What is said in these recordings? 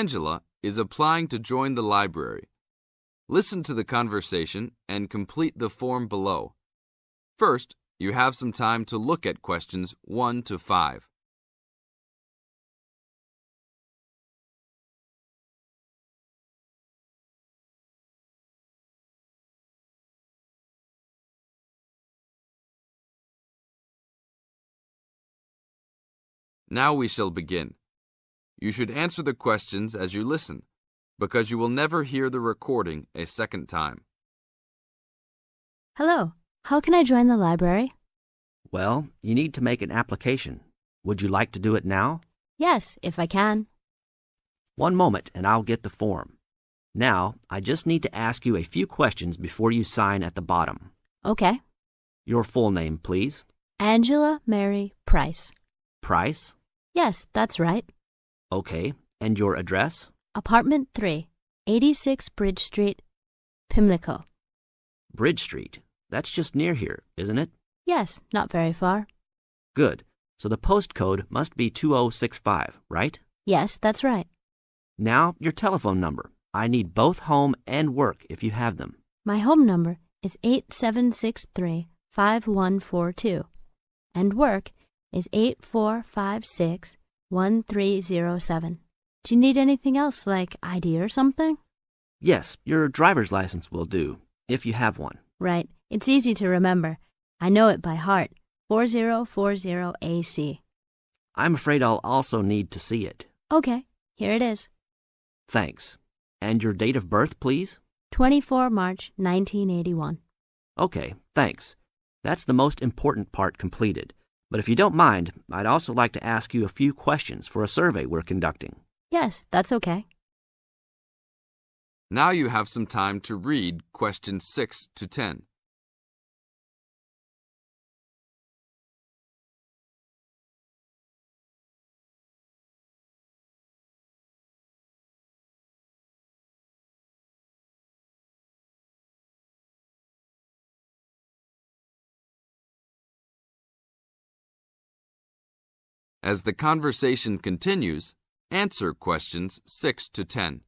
Angela is applying to join the library. Listen to the conversation and complete the form below. First, you have some time to look at questions 1 to 5. Now we shall begin. You should answer the questions as you listen, because you will never hear the recording a second time. Hello, how can I join the library? Well, you need to make an application. Would you like to do it now? Yes, if I can. One moment and I'll get the form. Now, I just need to ask you a few questions before you sign at the bottom. Okay. Your full name, please. Angela Mary Price. Price? Yes, that's right. Okay. And your address? Apartment 3, 86 Bridge Street, Pimlico. Bridge Street. That's just near here, isn't it? Yes, not very far. Good. So the postcode must be 2065, right? Yes, that's right. Now, your telephone number. I need both home and work if you have them. My home number is 8763-5142, and work is 8456-1307. Do you need anything else, like ID or something? Yes, your driver's license will do, if you have one. Right. It's easy to remember. I know it by heart. 4040AC. I'm afraid I'll also need to see it. Okay, here it is. Thanks. And your date of birth, please? 24 March 1981. Okay, thanks. That's the most important part completed. But if you don't mind, I'd also like to ask you a few questions for a survey we're conducting. Yes, that's okay. Now you have some time to read questions 6 to 10. As the conversation continues, answer questions 6 to 10.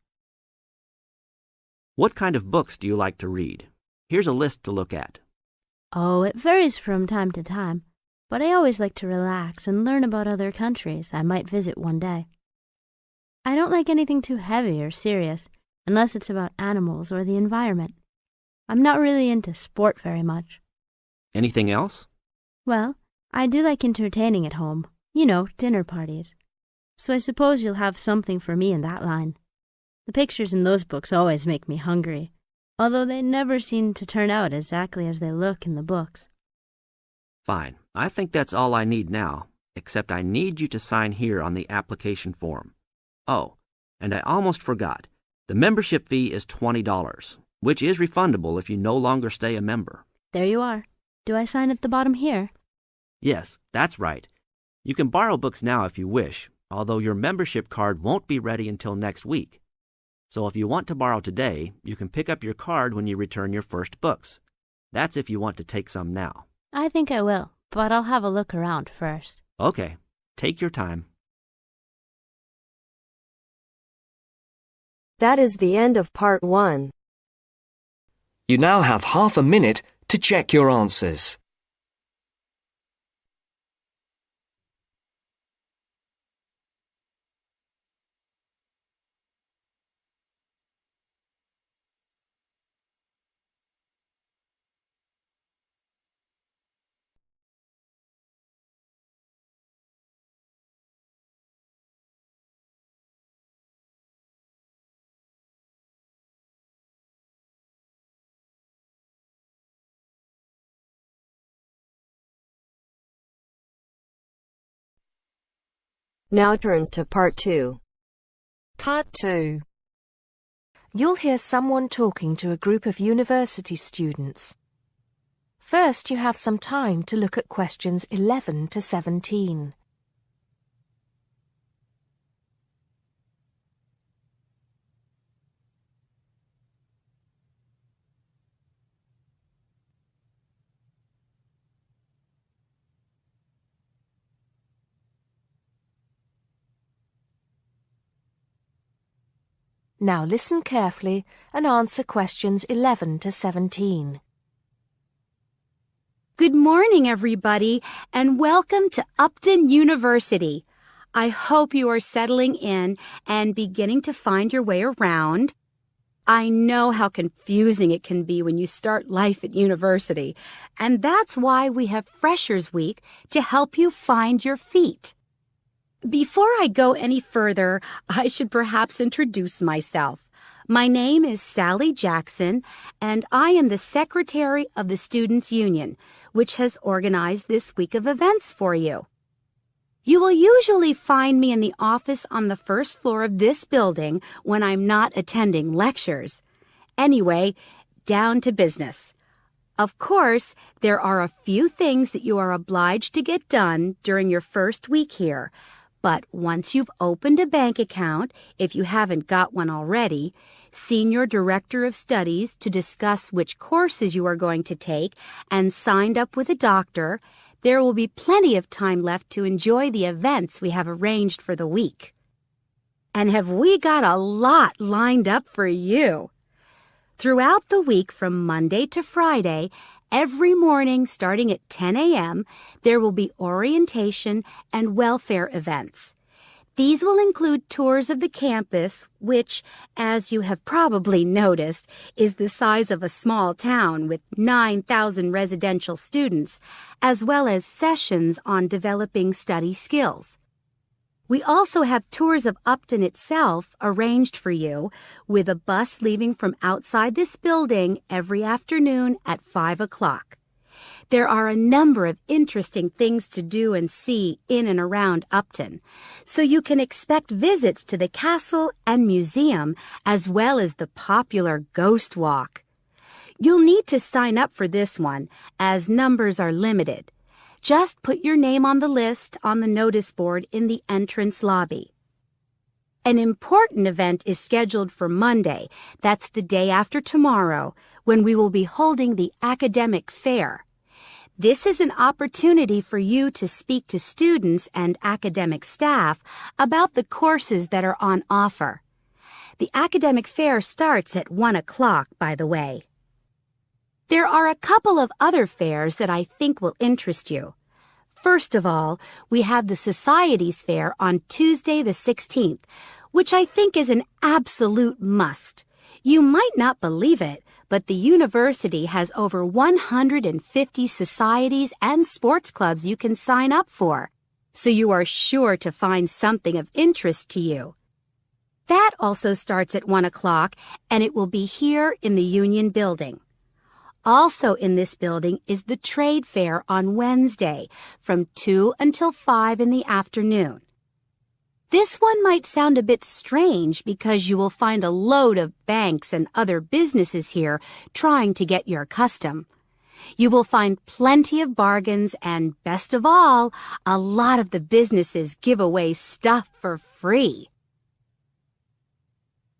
What kind of books do you like to read? Here's a list to look at. Oh, it varies from time to time, but I always like to relax and learn about other countries I might visit one day. I don't like anything too heavy or serious, unless it's about animals or the environment. I'm not really into sport very much. Anything else? Well, I do like entertaining at home. You know, dinner parties. So I suppose you'll have something for me in that line. The pictures in those books always make me hungry, although they never seem to turn out exactly as they look in the books. Fine. I think that's all I need now, except I need you to sign here on the application form. Oh, and I almost forgot. The membership fee is $20, which is refundable if you no longer stay a member. There you are. Do I sign at the bottom here? Yes, that's right. You can borrow books now if you wish, although your membership card won't be ready until next week. So if you want to borrow today, you can pick up your card when you return your first books. That's if you want to take some now. I think I will, but I'll have a look around first. Okay, take your time. That is the end of part 1. You now have half a minute to check your answers. Now turns to part 2. Part 2. You'll hear someone talking to a group of university students. First, you have some time to look at questions 11 to 17. Now listen carefully and answer questions 11 to 17. Good morning, everybody, and welcome to Upton University. I hope you are settling in and beginning to find your way around. I know how confusing it can be when you start life at university, and that's why we have Freshers Week to help you find your feet. Before I go any further, I should perhaps introduce myself. My name is Sally Jackson, and I am the Secretary of the Students' Union, which has organized this week of events for you. You will usually find me in the office on the first floor of this building when I'm not attending lectures. Anyway, down to business. Of course, there are a few things that you are obliged to get done during your first week here. But once you've opened a bank account, if you haven't got one already, seen your director of studies to discuss which courses you are going to take, and signed up with a doctor, there will be plenty of time left to enjoy the events we have arranged for the week. And have we got a lot lined up for you? Throughout the week from Monday to Friday, every morning starting at 10 a.m., there will be orientation and welfare events. These will include tours of the campus, which, as you have probably noticed, is the size of a small town with 9,000 residential students, as well as sessions on developing study skills. We also have tours of Upton itself arranged for you, with a bus leaving from outside this building every afternoon at 5 o'clock. There are a number of interesting things to do and see in and around Upton, so you can expect visits to the castle and museum as well as the popular Ghost Walk. You'll need to sign up for this one, as numbers are limited. Just put your name on the list on the notice board in the entrance lobby. An important event is scheduled for Monday, that's the day after tomorrow, when we will be holding the academic fair. This is an opportunity for you to speak to students and academic staff about the courses that are on offer. The academic fair starts at 1 o'clock, by the way. There are a couple of other fairs that I think will interest you. First of all, we have the Societies Fair on Tuesday the 16th, which I think is an absolute must. You might not believe it, but the university has over 150 societies and sports clubs you can sign up for, so you are sure to find something of interest to you. That also starts at 1 o'clock, and it will be here in the Union Building. Also in this building is the Trade Fair on Wednesday from 2 until 5 in the afternoon. This one might sound a bit strange because you will find a load of banks and other businesses here trying to get your custom. You will find plenty of bargains and, best of all, a lot of the businesses give away stuff for free.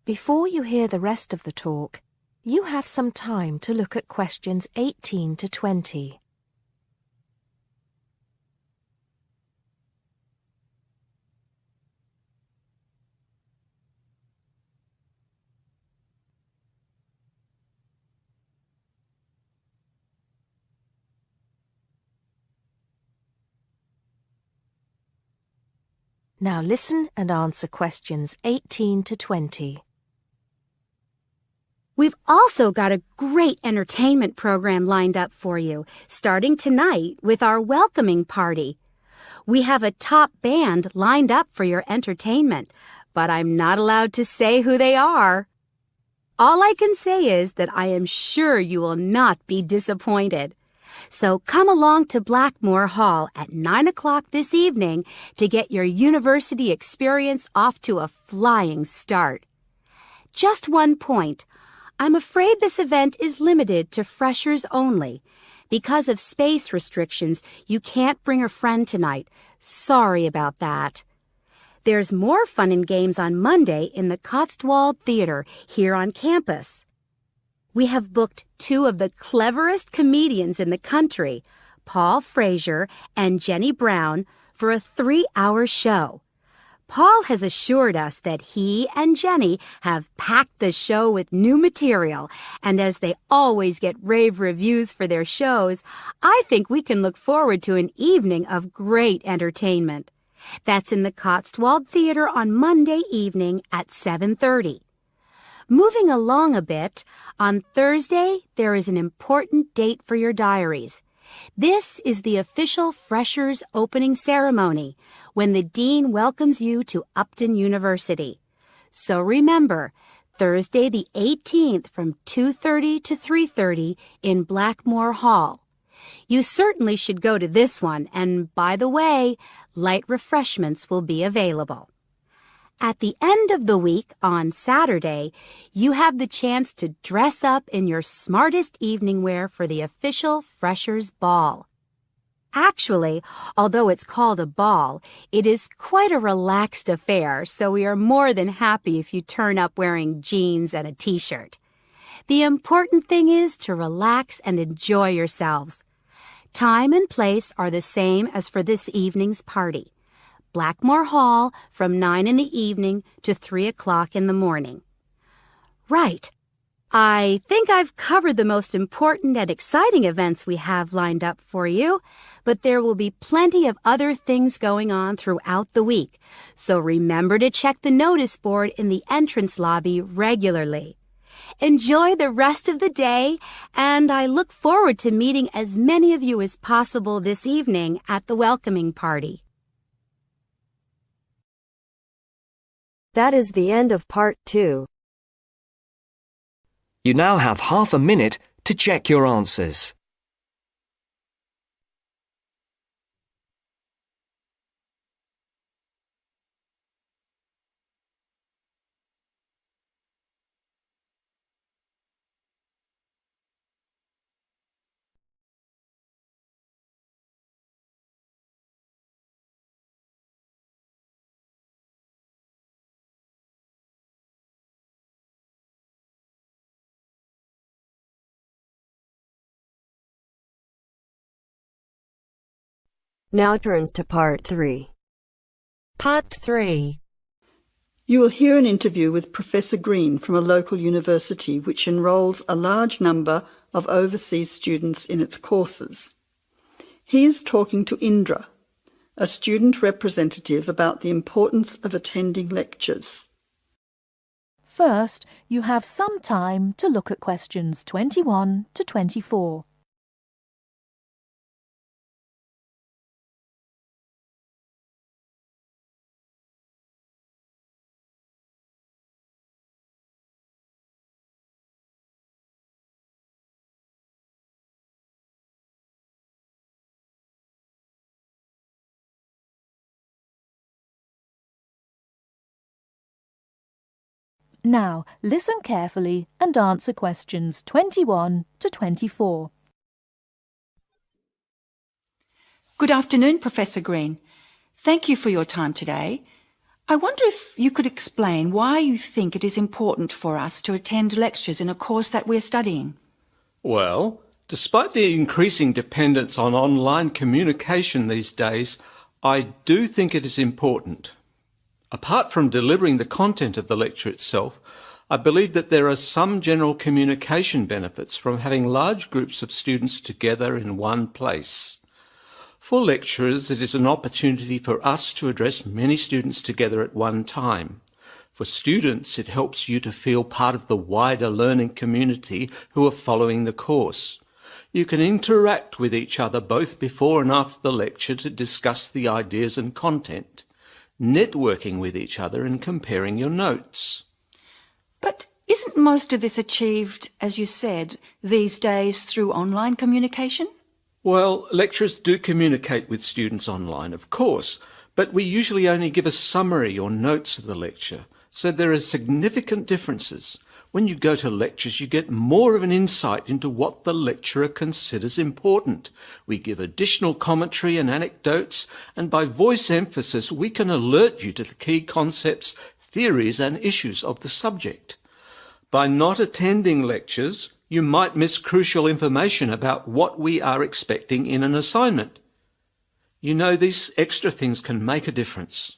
Before you hear the rest of the talk, you have some time to look at questions 18 to 20. Now listen and answer questions 18 to 20. We've also got a great entertainment program lined up for you, starting tonight with our welcoming party. We have a top band lined up for your entertainment, but I'm not allowed to say who they are. All I can say is that I am sure you will not be disappointed. So come along to Blackmore Hall at 9 o'clock this evening to get your university experience off to a flying start. Just one point. I'm afraid this event is limited to freshers only. Because of space restrictions, you can't bring a friend tonight. Sorry about that. There's more fun and games on Monday in the Cotswold Theater here on campus. We have booked two of the cleverest comedians in the country, Paul Frazier and Jenny Brown, for a 3-hour show. Paul has assured us that he and Jenny have packed the show with new material, and as they always get rave reviews for their shows, I think we can look forward to an evening of great entertainment. That's in the Cotswold Theater on Monday evening at 7:30. Moving along a bit, on Thursday there is an important date for your diaries. This is the official Freshers opening ceremony, when the Dean welcomes you to Upton University. So remember, Thursday the 18th from 2:30 to 3:30 in Blackmore Hall. You certainly should go to this one, and by the way, light refreshments will be available. At the end of the week, on Saturday, you have the chance to dress up in your smartest evening wear for the official Freshers' Ball. Actually, although it's called a ball, it is quite a relaxed affair, so we are more than happy if you turn up wearing jeans and a t-shirt. The important thing is to relax and enjoy yourselves. Time and place are the same as for this evening's party. Blackmore Hall from 9 in the evening to 3 o'clock in the morning. Right. I think I've covered the most important and exciting events we have lined up for you, but there will be plenty of other things going on throughout the week, so remember to check the notice board in the entrance lobby regularly. Enjoy the rest of the day, and I look forward to meeting as many of you as possible this evening at the welcoming party. That is the end of part 2. You now have half a minute to check your answers. Now turns to part 3. Part 3. You will hear an interview with Professor Green from a local university which enrolls a large number of overseas students in its courses. He is talking to Indra, a student representative, about the importance of attending lectures. First, you have some time to look at questions 21 to 24. Now, listen carefully and answer questions 21 to 24. Good afternoon, Professor Green. Thank you for your time today. I wonder if you could explain why you think it is important for us to attend lectures in a course that we're studying. Well, despite the increasing dependence on online communication these days, I do think it is important. Apart from delivering the content of the lecture itself, I believe that there are some general communication benefits from having large groups of students together in one place. For lecturers, it is an opportunity for us to address many students together at one time. For students, it helps you to feel part of the wider learning community who are following the course. You can interact with each other both before and after the lecture to discuss the ideas and content, networking with each other and comparing your notes. But isn't most of this achieved, as you said, these days through online communication? Well, lecturers do communicate with students online, of course, but we usually only give a summary or notes of the lecture, so there are significant differences. When you go to lectures, you get more of an insight into what the lecturer considers important. We give additional commentary and anecdotes, and by voice emphasis, we can alert you to the key concepts, theories, and issues of the subject. By not attending lectures, you might miss crucial information about what we are expecting in an assignment. You know, these extra things can make a difference.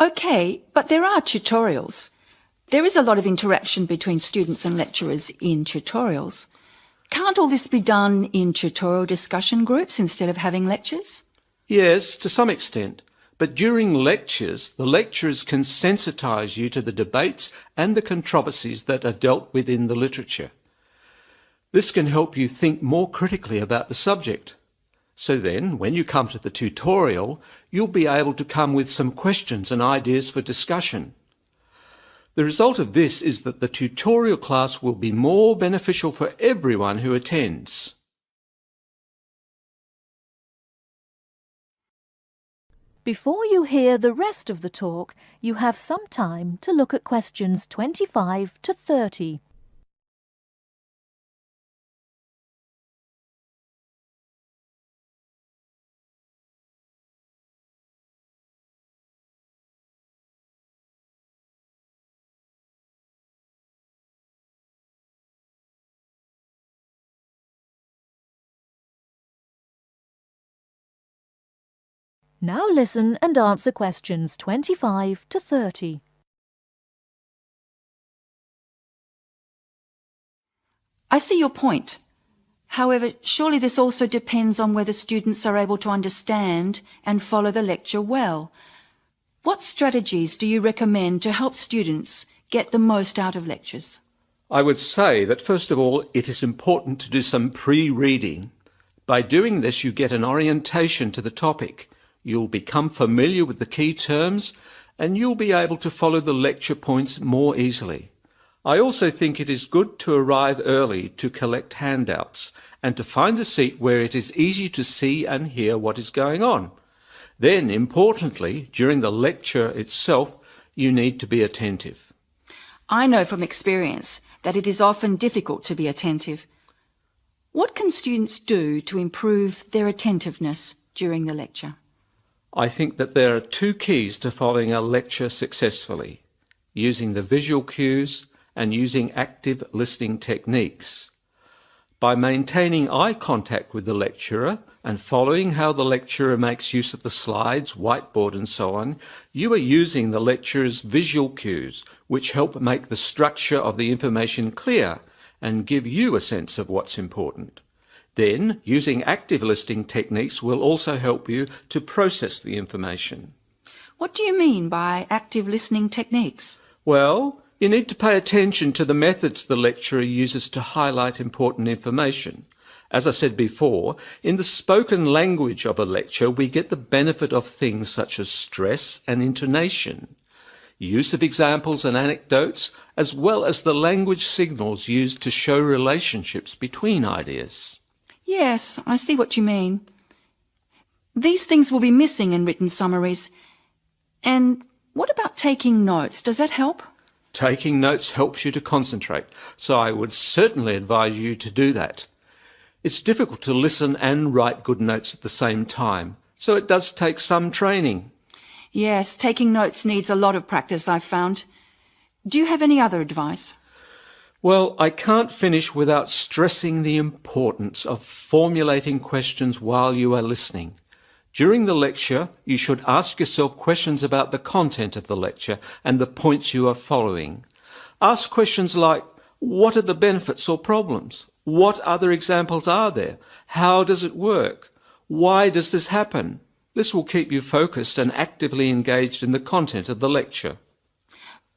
Okay, but there are tutorials. There is a lot of interaction between students and lecturers in tutorials. Can't all this be done in tutorial discussion groups instead of having lectures? Yes, to some extent. But during lectures, the lecturers can sensitise you to the debates and the controversies that are dealt with in the literature. This can help you think more critically about the subject. So then, when you come to the tutorial, you'll be able to come with some questions and ideas for discussion. The result of this is that the tutorial class will be more beneficial for everyone who attends. Before you hear the rest of the talk, you have some time to look at questions 25 to 30. Now listen and answer questions 25 to 30. I see your point. However, surely this also depends on whether students are able to understand and follow the lecture well. What strategies do you recommend to help students get the most out of lectures? I would say that first of all, it is important to do some pre-reading. By doing this, you get an orientation to the topic. You'll become familiar with the key terms and you'll be able to follow the lecture points more easily. I also think it is good to arrive early to collect handouts and to find a seat where it is easy to see and hear what is going on. Then, importantly, during the lecture itself, you need to be attentive. I know from experience that it is often difficult to be attentive. What can students do to improve their attentiveness during the lecture? I think that there are two keys to following a lecture successfully: using the visual cues and using active listening techniques. By maintaining eye contact with the lecturer and following how the lecturer makes use of the slides, whiteboard and so on, you are using the lecturer's visual cues, which help make the structure of the information clear and give you a sense of what's important. Then, using active listening techniques will also help you to process the information. What do you mean by active listening techniques? Well, you need to pay attention to the methods the lecturer uses to highlight important information. As I said before, in the spoken language of a lecture, we get the benefit of things such as stress and intonation, use of examples and anecdotes, as well as the language signals used to show relationships between ideas. Yes, I see what you mean. These things will be missing in written summaries. And what about taking notes? Does that help? Taking notes helps you to concentrate, so I would certainly advise you to do that. It's difficult to listen and write good notes at the same time, so it does take some training. Yes, taking notes needs a lot of practice, I've found. Do you have any other advice? Well, I can't finish without stressing the importance of formulating questions while you are listening. During the lecture, you should ask yourself questions about the content of the lecture and the points you are following. Ask questions like, what are the benefits or problems? What other examples are there? How does it work? Why does this happen? This will keep you focused and actively engaged in the content of the lecture.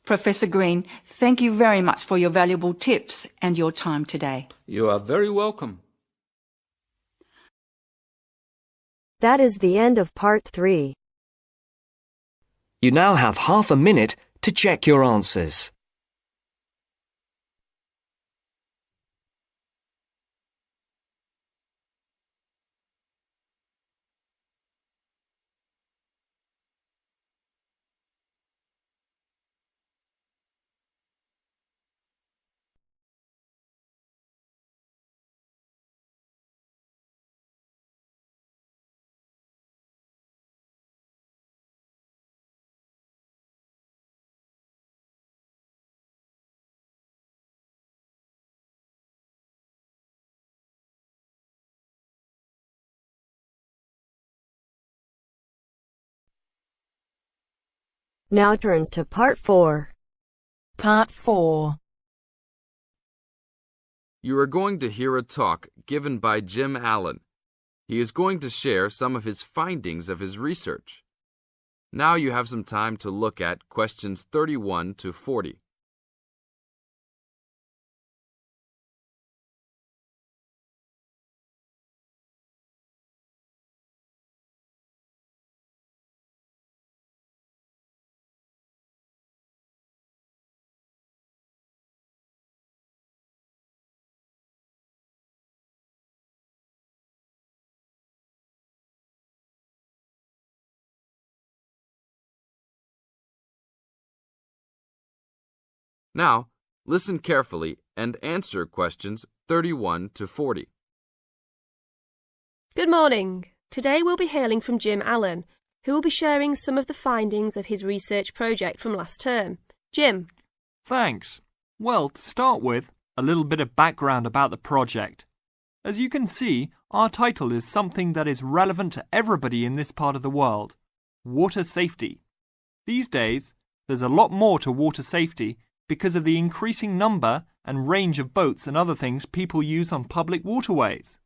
Professor Green, thank you very much for your valuable tips and your time today. You are very welcome. That is the end of part 3. You now have half a minute to check your answers. Now turns to Part 4. Part 4. You are going to hear a talk given by Jim Allen. He is going to share some of his findings of his research. Now you have some time to look at questions 31 to 40. Now, listen carefully and answer questions 31 to 40. Good morning. Today we'll be hailing from Jim Allen, who will be sharing some of the findings of his research project from last term. Jim. Thanks. Well, to start with, a little bit of background about the project. As you can see, our title is something that is relevant to everybody in this part of the world: water safety. These days, there's a lot more to water safety because of the increasing number and range of boats and other things people use on public waterways.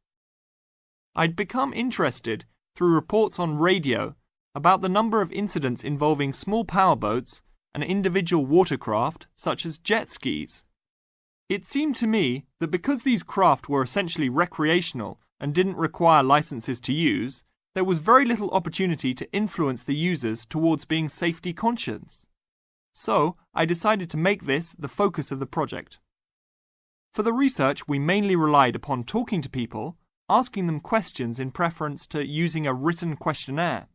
I'd become interested through reports on radio about the number of incidents involving small powerboats and individual watercraft such as jet skis. It seemed to me that because these craft were essentially recreational and didn't require licenses to use, there was very little opportunity to influence the users towards being safety conscious. So, I decided to make this the focus of the project. For the research, we mainly relied upon talking to people, asking them questions in preference to using a written questionnaire.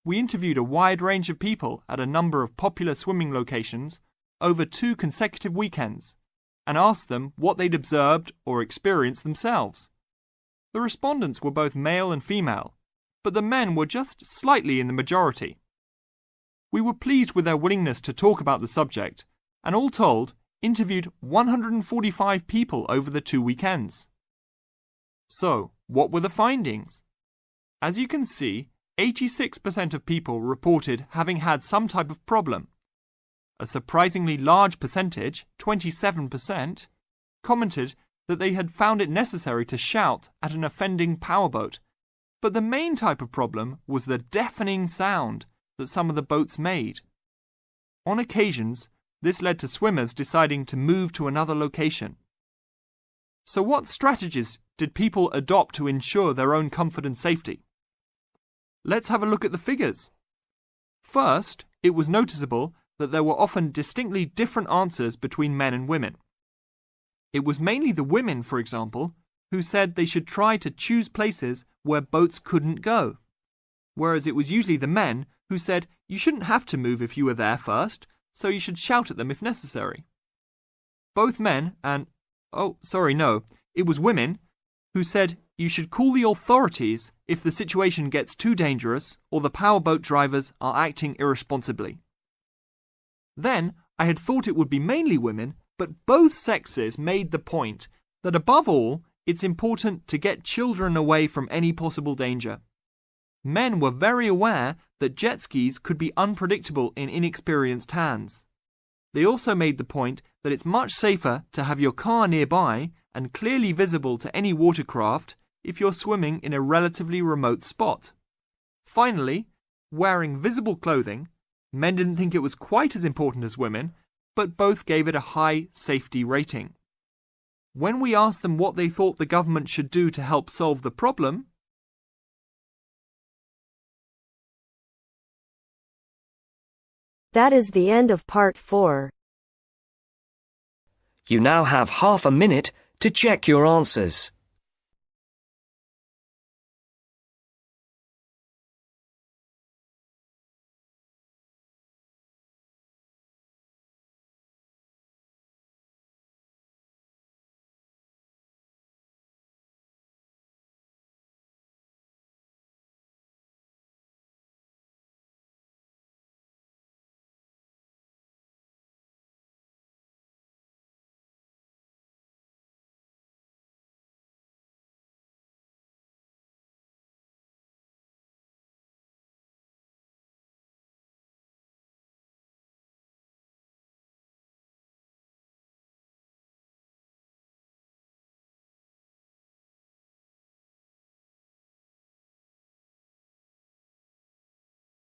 We interviewed a wide range of people at a number of popular swimming locations over 2 consecutive weekends and asked them what they'd observed or experienced themselves. The respondents were both male and female, but the men were just slightly in the majority. We were pleased with their willingness to talk about the subject, and all told, interviewed 145 people over the 2 weekends. So, what were the findings? As you can see, 86% of people reported having had some type of problem. A surprisingly large percentage, 27%, commented that they had found it necessary to shout at an offending powerboat, but the main type of problem was the deafening sound that some of the boats made. On occasions, this led to swimmers deciding to move to another location. So what strategies did people adopt to ensure their own comfort and safety? Let's have a look at the figures. First, it was noticeable that there were often distinctly different answers between men and women. It was mainly the women, for example, who said they should try to choose places where boats couldn't go, whereas it was usually the men who said you shouldn't have to move if you were there first, so you should shout at them if necessary. Both men and, it was women who said you should call the authorities if the situation gets too dangerous or the powerboat drivers are acting irresponsibly. Then, I had thought it would be mainly women, but both sexes made the point that above all, it's important to get children away from any possible danger. Men were very aware that jet skis could be unpredictable in inexperienced hands. They also made the point that it's much safer to have your car nearby and clearly visible to any watercraft if you're swimming in a relatively remote spot. Finally, wearing visible clothing, men didn't think it was quite as important as women, but both gave it a high safety rating. When we asked them what they thought the government should do to help solve the problem, That is the end of Part 4. You now have half a minute to check your answers.